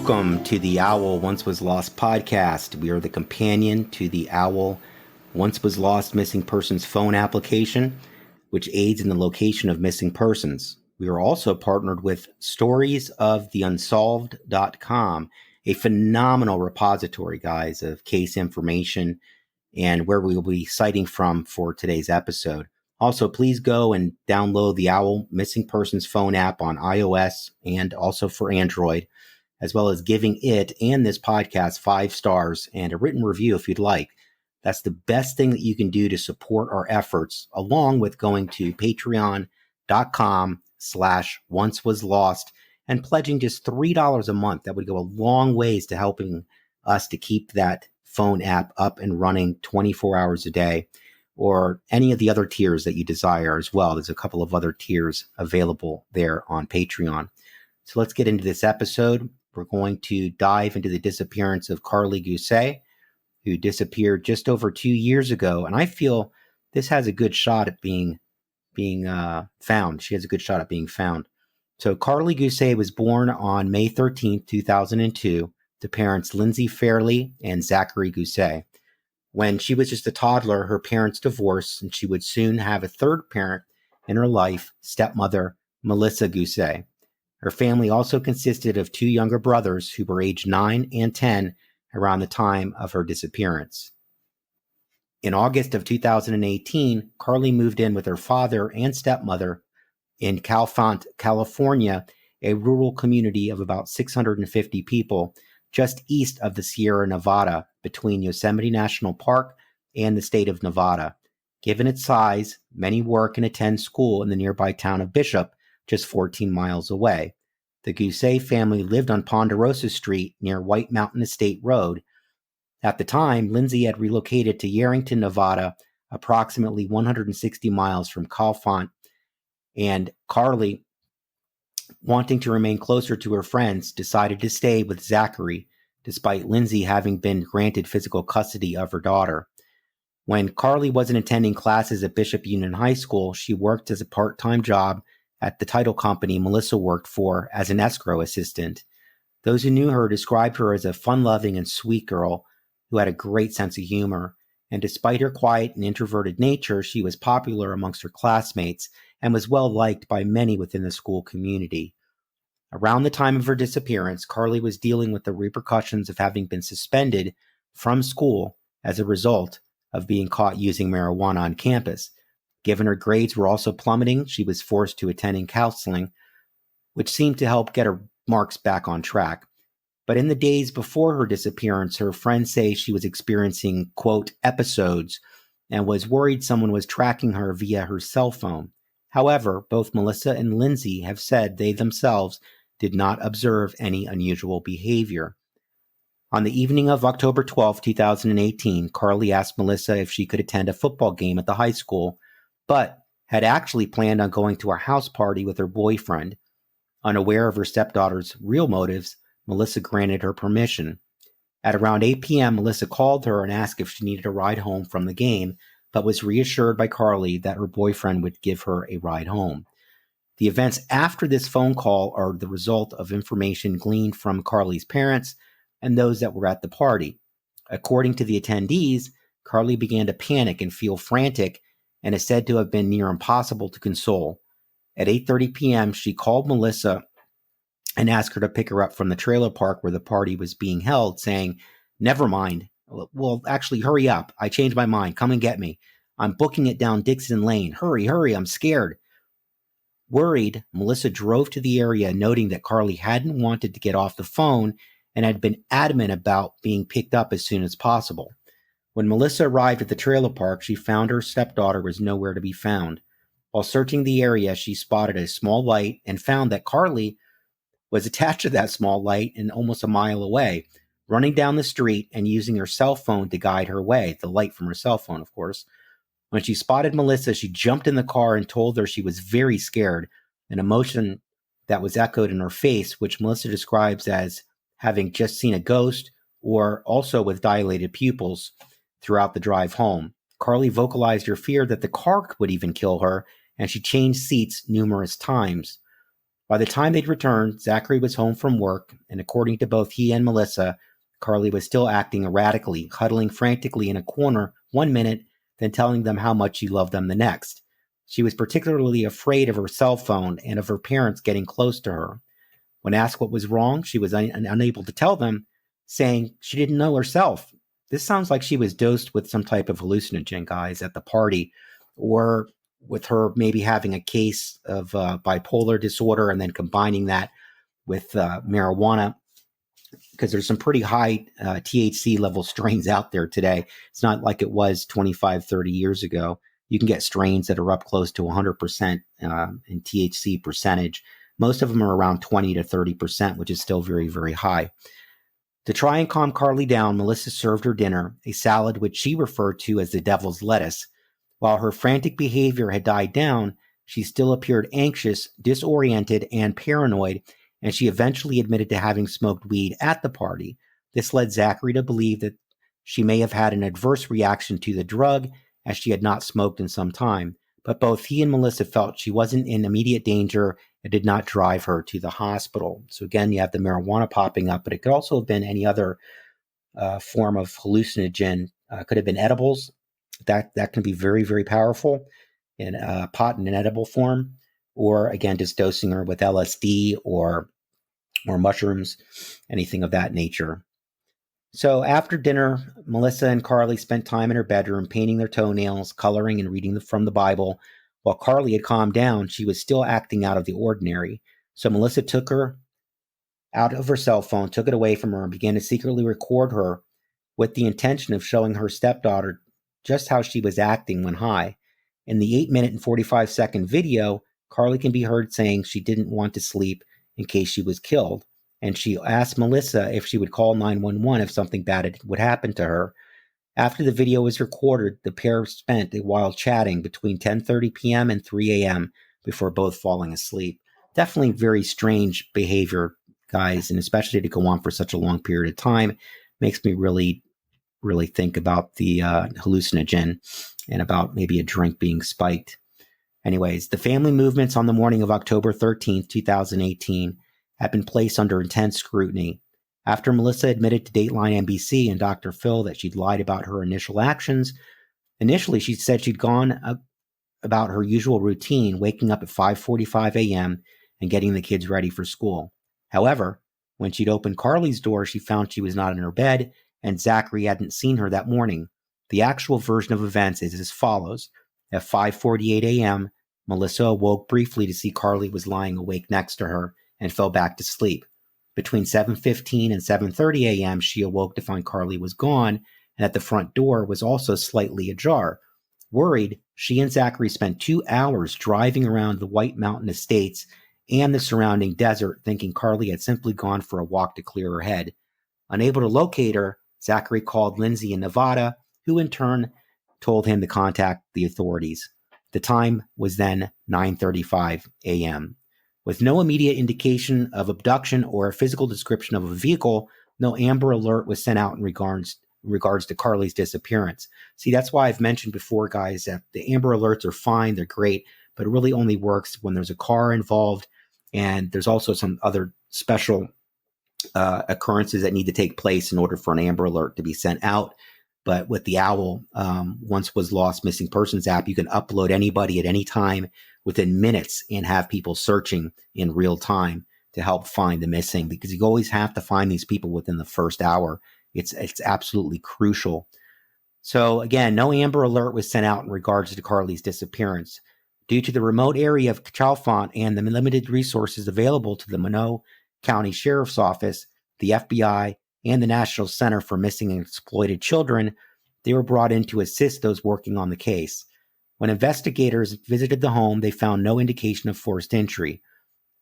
Welcome to the Owl Once Was Lost podcast. We are the companion to the Owl Once Was Lost missing persons phone application, which aids in the location of missing persons. We are also partnered with storiesoftheunsolved.com, a phenomenal repository, guys, of case information and where we will be citing from for today's episode. Also, please go and download the Owl Missing Persons phone app on iOS and also for Android, as well as giving it and this podcast 5 stars and a written review if you'd like. That's the best thing that you can do to support our efforts, along with going to patreon.com/oncewaslost and pledging just $3 a month. That would go a long ways to helping us to keep that phone app up and running 24 hours a day, or any of the other tiers that you desire as well. There's a couple of other tiers available there on Patreon. So let's get into this episode. We're going to dive into the disappearance of Carley Guse, who disappeared just over 2 years ago. And I feel this has a good shot at being found. She has a good shot at being found. So Carley Guse was born on May 13th, 2002 to parents Lindsay Fairley and Zachary Guse. When she was just a toddler, her parents divorced, and she would soon have a third parent in her life, stepmother Melissa Guse. Her family also consisted of 2 younger brothers who were aged 9 and 10 around the time of her disappearance. In August of 2018, Carley moved in with her father and stepmother in Calfont, California, a rural community of about 650 people just east of the Sierra Nevada, between Yosemite National Park and the state of Nevada. Given its size, many work and attend school in the nearby town of Bishop, just 14 miles away. The Guse family lived on Ponderosa Street near White Mountain Estate Road. At the time, Lindsay had relocated to Yerington, Nevada, approximately 160 miles from Calfont, and Carley, wanting to remain closer to her friends, decided to stay with Zachary, despite Lindsay having been granted physical custody of her daughter. When Carley wasn't attending classes at Bishop Union High School, she worked as a part-time job at the title company Melissa worked for as an escrow assistant. Those who knew her described her as a fun-loving and sweet girl who had a great sense of humor. And despite her quiet and introverted nature, she was popular amongst her classmates and was well liked by many within the school community. Around the time of her disappearance, Carley was dealing with the repercussions of having been suspended from school as a result of being caught using marijuana on campus. Given her grades were also plummeting, she was forced to attending counseling, which seemed to help get her marks back on track. But in the days before her disappearance, her friends say she was experiencing, quote, episodes, and was worried someone was tracking her via her cell phone. However, both Melissa and Lindsay have said they themselves did not observe any unusual behavior. On the evening of October 12, 2018, Carley asked Melissa if she could attend a football game at the high school, but had actually planned on going to a house party with her boyfriend. Unaware of her stepdaughter's real motives, Melissa granted her permission. At around 8 p.m., Melissa called her and asked if she needed a ride home from the game, but was reassured by Carley that her boyfriend would give her a ride home. The events after this phone call are the result of information gleaned from Carley's parents and those that were at the party. According to the attendees, Carley began to panic and feel frantic and is said to have been near impossible to console. At 8:30 p.m., she called Melissa and asked her to pick her up from the trailer park where the party was being held, saying, "Never mind. Well, actually, hurry up. I changed my mind. Come and get me. I'm booking it down Dixon Lane. Hurry, I'm scared." Worried, Melissa drove to the area, noting that Carley hadn't wanted to get off the phone and had been adamant about being picked up as soon as possible. When Melissa arrived at the trailer park, she found her stepdaughter was nowhere to be found. While searching the area, she spotted a small light and found that Carley was attached to that small light and almost a mile away, running down the street and using her cell phone to guide her way, the light from her cell phone, of course. When she spotted Melissa, she jumped in the car and told her she was very scared, an emotion that was echoed in her face, which Melissa describes as having just seen a ghost, or also with dilated pupils throughout the drive home. Carley vocalized her fear that the car would even kill her, and she changed seats numerous times. By the time they'd returned, Zachary was home from work, and according to both he and Melissa, Carley was still acting erratically, huddling frantically in a corner one minute, then telling them how much she loved them the next. She was particularly afraid of her cell phone and of her parents getting close to her. When asked what was wrong, she was unable to tell them, saying she didn't know herself. This sounds like she was dosed with some type of hallucinogen, guys, at the party, or with her maybe having a case of bipolar disorder and then combining that with marijuana, because there's some pretty high THC level strains out there today. It's not like it was 25, 30 years ago. You can get strains that are up close to 100% in THC percentage. Most of them are around 20 to 30%, which is still very, very high. To try and calm Carley down, Melissa served her dinner, a salad which she referred to as the devil's lettuce. While her frantic behavior had died down, she still appeared anxious, disoriented, and paranoid, and she eventually admitted to having smoked weed at the party. This led Zachary to believe that she may have had an adverse reaction to the drug, as she had not smoked in some time. But both he and Melissa felt she wasn't in immediate danger and did not drive her to the hospital. So again, you have the marijuana popping up, but it could also have been any other form of hallucinogen. Could have been edibles. That can be very, very powerful in pot in an edible form, or again, just dosing her with LSD or mushrooms, anything of that nature. So after dinner, Melissa and Carley spent time in her bedroom painting their toenails, coloring, and reading from the Bible. While Carley had calmed down, she was still acting out of the ordinary. So Melissa took her out of her cell phone, took it away from her, and began to secretly record her with the intention of showing her stepdaughter just how she was acting when high. In the 8-minute and 45-second video, Carley can be heard saying she didn't want to sleep in case she was killed. And she asked Melissa if she would call 911 if something bad would happen to her. After the video was recorded, the pair spent a while chatting between 10:30 p.m. and 3 a.m. before both falling asleep. Definitely very strange behavior, guys, and especially to go on for such a long period of time. Makes me really, really think about the hallucinogen and about maybe a drink being spiked. Anyways, the family movements on the morning of October 13th, 2018 had been placed under intense scrutiny. After Melissa admitted to Dateline NBC and Dr. Phil that she'd lied about her initial actions, initially she said she'd gone about her usual routine, waking up at 5:45 a.m. and getting the kids ready for school. However, when she'd opened Carley's door, she found she was not in her bed, and Zachary hadn't seen her that morning. The actual version of events is as follows. At 5:48 a.m., Melissa awoke briefly to see Carley was lying awake next to her and fell back to sleep. Between 7:15 and 7:30 a.m., she awoke to find Carley was gone and that the front door was also slightly ajar. Worried, she and Zachary spent 2 hours driving around the White Mountain Estates and the surrounding desert, thinking Carley had simply gone for a walk to clear her head. Unable to locate her, Zachary called Lindsay in Nevada, who in turn told him to contact the authorities. The time was then 9:35 a.m. With no immediate indication of abduction or a physical description of a vehicle, no Amber Alert was sent out in regards to Carley's disappearance. See, that's why I've mentioned before, guys, that the Amber Alerts are fine, they're great, but it really only works when there's a car involved, and there's also some other special occurrences that need to take place in order for an Amber Alert to be sent out. But with the OWL, Once Was Lost Missing Persons app, you can upload anybody at any time within minutes and have people searching in real time to help find the missing, because you always have to find these people within the first hour. It's absolutely crucial. So again, no Amber Alert was sent out in regards to Carley's disappearance. Due to the remote area of Chalfont and the limited resources available to the Monroe County Sheriff's Office, the FBI, and the National Center for Missing and Exploited Children, they were brought in to assist those working on the case. When investigators visited the home, they found no indication of forced entry.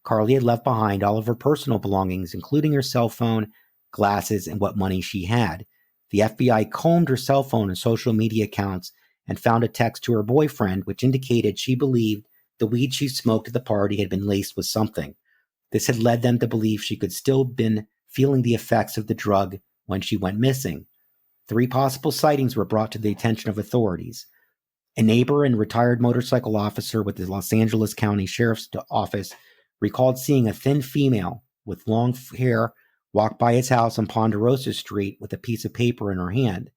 Carley had left behind all of her personal belongings, including her cell phone, glasses, and what money she had. The FBI combed her cell phone and social media accounts and found a text to her boyfriend, which indicated she believed the weed she smoked at the party had been laced with something. This had led them to believe she could still been feeling the effects of the drug when she went missing. 3 possible sightings were brought to the attention of authorities. A neighbor and retired motorcycle officer with the Los Angeles County Sheriff's Office recalled seeing a thin female with long hair walk by his house on Ponderosa Street with a piece of paper in her hand.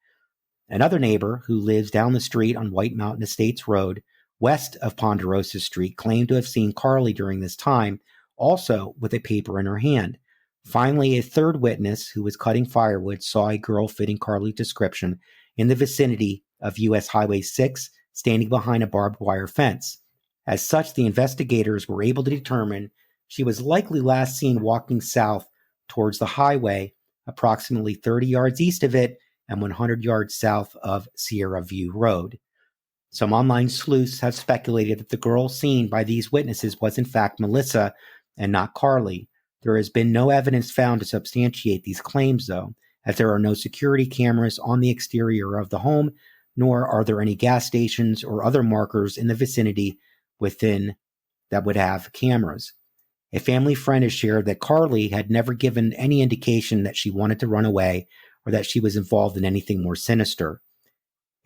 Another neighbor who lives down the street on White Mountain Estates Road, west of Ponderosa Street, claimed to have seen Carley during this time, also with a paper in her hand. Finally, a third witness who was cutting firewood saw a girl fitting Carley's description in the vicinity of U.S. Highway 6, standing behind a barbed wire fence. As such, the investigators were able to determine she was likely last seen walking south towards the highway, approximately 30 yards east of it and 100 yards south of Sierra View Road. Some online sleuths have speculated that the girl seen by these witnesses was in fact Melissa and not Carley. There has been no evidence found to substantiate these claims, though, as there are no security cameras on the exterior of the home, nor are there any gas stations or other markers in the vicinity within that would have cameras. A family friend has shared that Carley had never given any indication that she wanted to run away or that she was involved in anything more sinister.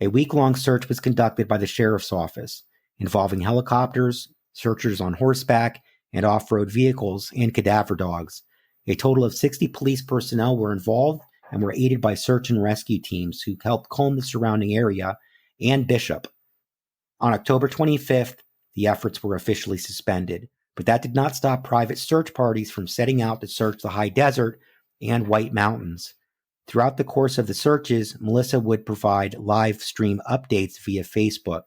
A week-long search was conducted by the sheriff's office, involving helicopters, searchers on horseback and off-road vehicles, and cadaver dogs. A total of 60 police personnel were involved and were aided by search and rescue teams who helped comb the surrounding area and Bishop. On October 25th, the efforts were officially suspended, but that did not stop private search parties from setting out to search the high desert and White Mountains. Throughout the course of the searches, Melissa would provide live stream updates via Facebook.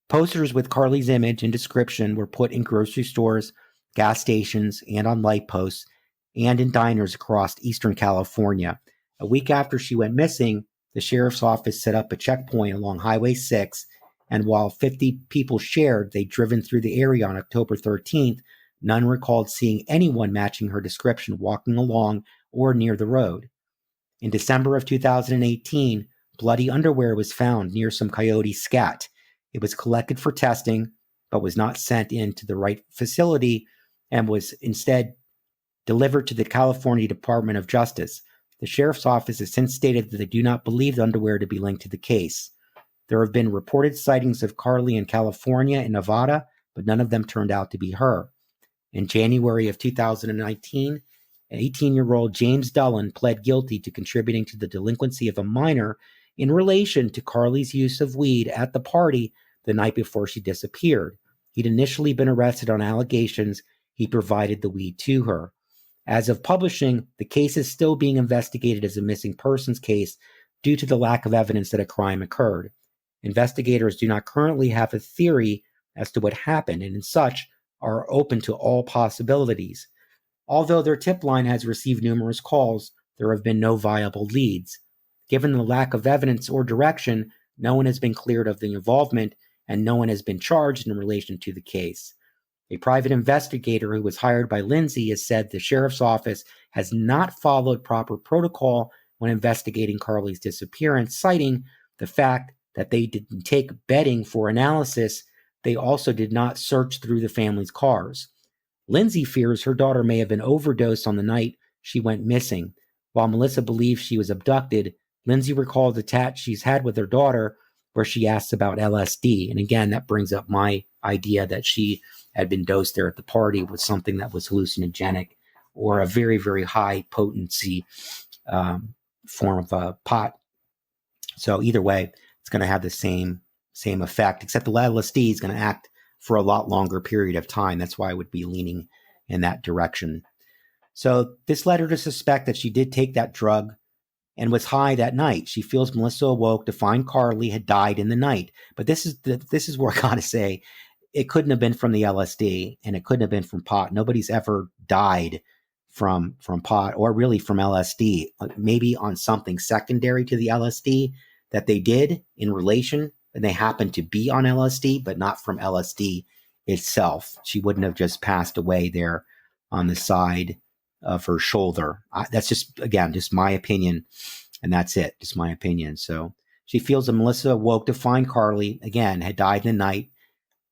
Posters with Carley's image and description were put in grocery stores, gas stations, and on light posts, and in diners across eastern California. A week after she went missing, the sheriff's office set up a checkpoint along Highway 6, and while 50 people shared they'd driven through the area on October 13th, none recalled seeing anyone matching her description walking along or near the road. In December of 2018, bloody underwear was found near some coyote scat. It was collected for testing, but was not sent into the right facility and was instead delivered to the California Department of Justice. The sheriff's office has since stated that they do not believe the underwear to be linked to the case. There have been reported sightings of Carley in California and Nevada, but none of them turned out to be her. In January of 2019, an 18-year-old James Dullen pled guilty to contributing to the delinquency of a minor in relation to Carley's use of weed at the party the night before she disappeared. He'd initially been arrested on allegations he provided the weed to her. As of publishing, the case is still being investigated as a missing persons case due to the lack of evidence that a crime occurred. Investigators do not currently have a theory as to what happened, and as such are open to all possibilities. Although their tip line has received numerous calls, there have been no viable leads. Given the lack of evidence or direction, no one has been cleared of the involvement, and no one has been charged in relation to the case. A private investigator who was hired by Lindsay has said the sheriff's office has not followed proper protocol when investigating Carley's disappearance, citing the fact that they didn't take bedding for analysis. They also did not search through the family's cars. Lindsay fears her daughter may have been overdosed on the night she went missing. While Melissa believes she was abducted, Lindsay recalled the chat she's had with her daughter where she asks about LSD. And again, that brings up my idea that she had been dosed there at the party with something that was hallucinogenic or a very, very high potency form of pot. So either way, it's going to have the same effect, except the LSD is going to act for a lot longer period of time. That's why I would be leaning in that direction. So this led her to suspect that she did take that drug and was high that night. She feels Melissa awoke to find Carley had died in the night. But this is where I gotta say, it couldn't have been from the LSD, and it couldn't have been from pot. Nobody's ever died from pot or really from LSD. Maybe on something secondary to the LSD that they did in relation, and they happened to be on LSD, but not from LSD itself. She wouldn't have just passed away there on the side of her shoulder. That's just, again, just my opinion, and that's it, just my opinion. So she feels that Melissa awoke to find Carley, again, had died in the night,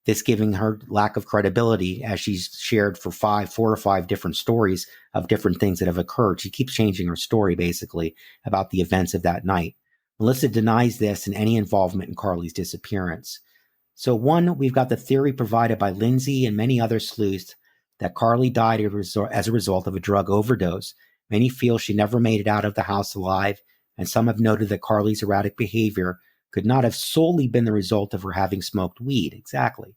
this giving her lack of credibility as she's shared for 4 or 5 different stories of different things that have occurred. She keeps changing her story, basically, about the events of that night. Melissa denies this and any involvement in Carley's disappearance. So one, we've got the theory provided by Lindsay and many other sleuths that Carley died as a result of a drug overdose. Many feel she never made it out of the house alive, and some have noted that Carley's erratic behavior could not have solely been the result of her having smoked weed. Exactly.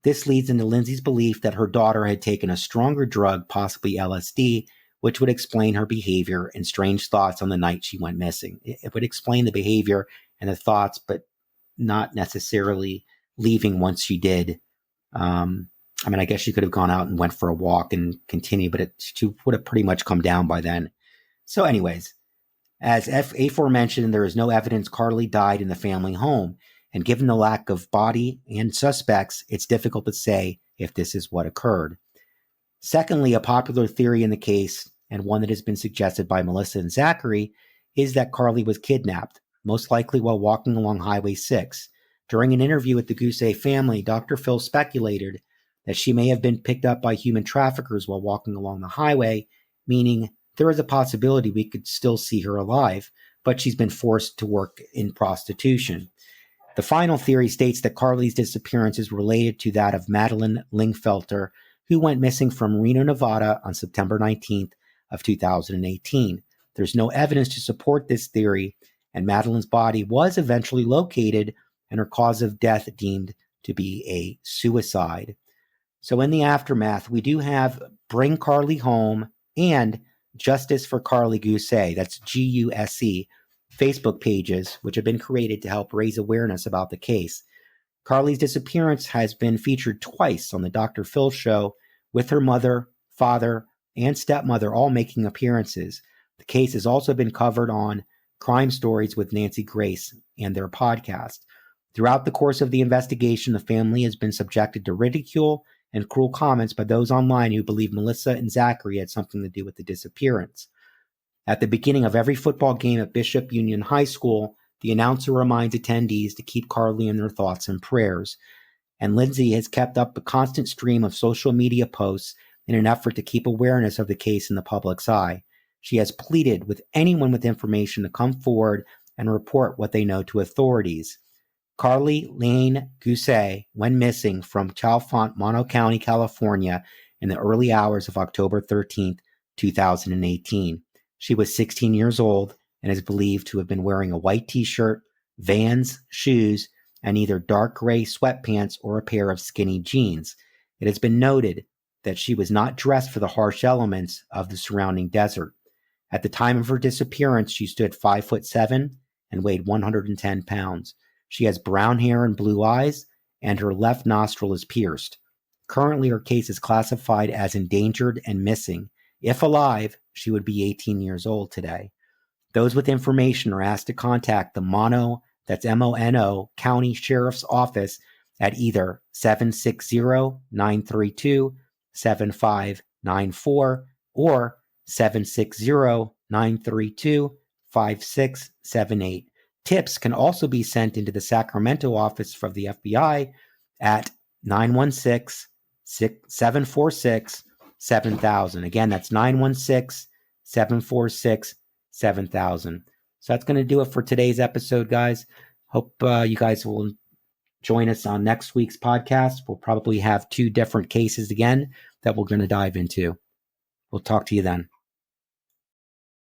This leads into Lindsay's belief that her daughter had taken a stronger drug, possibly LSD, which would explain her behavior and strange thoughts on the night she went missing. It would explain the behavior and the thoughts, but not necessarily leaving once she did. I guess she could have gone out and went for a walk and continued, but she would have pretty much come down by then. So anyways, as aforementioned, there is no evidence Carley died in the family home. And given the lack of body and suspects, it's difficult to say if this is what occurred. Secondly, a popular theory in the case, and one that has been suggested by Melissa and Zachary, is that Carley was kidnapped, most likely while walking along Highway 6. During an interview with the Guse family, Dr. Phil speculated that she may have been picked up by human traffickers while walking along the highway, meaning there is a possibility we could still see her alive, but she's been forced to work in prostitution. The final theory states that Carley's disappearance is related to that of Madeline Lingfelter, who went missing from Reno, Nevada on September 19th of 2018. There's no evidence to support this theory, and Madeline's body was eventually located and her cause of death deemed to be a suicide. So in the aftermath, we do have Bring Carley Home and Justice for Carley Guse, that's Guse, Facebook pages, which have been created to help raise awareness about the case. Carley's disappearance has been featured twice on the Dr. Phil show, with her mother, father, and stepmother all making appearances. The case has also been covered on Crime Stories with Nancy Grace and their podcast. Throughout the course of the investigation, the family has been subjected to ridicule and cruel comments by those online who believe Melissa and Zachary had something to do with the disappearance. At the beginning of every football game at Bishop Union High School, the announcer reminds attendees to keep Carley in their thoughts and prayers. And Lindsay has kept up a constant stream of social media posts in an effort to keep awareness of the case in the public's eye. She has pleaded with anyone with information to come forward and report what they know to authorities. Carley Lane Guse went missing from Chalfont, Mono County, California in the early hours of October 13th, 2018. She was 16 years old and is believed to have been wearing a white t-shirt, Vans shoes, and either dark gray sweatpants or a pair of skinny jeans. It has been noted that she was not dressed for the harsh elements of the surrounding desert. At the time of her disappearance, she stood 5'7" and weighed 110 pounds. She has brown hair and blue eyes, and her left nostril is pierced. Currently, her case is classified as endangered and missing. If alive, she would be 18 years old today. Those with information are asked to contact the Mono, that's M-O-N-O, County Sheriff's Office at either 760-932-7594 or 760-932-5678. Tips can also be sent into the Sacramento office of the FBI at 916-746-7000. Again, that's 916-746-7000. So that's going to do it for today's episode, guys. Hope you guys will join us on next week's podcast. We'll probably have 2 different cases again that we're going to dive into. We'll talk to you then.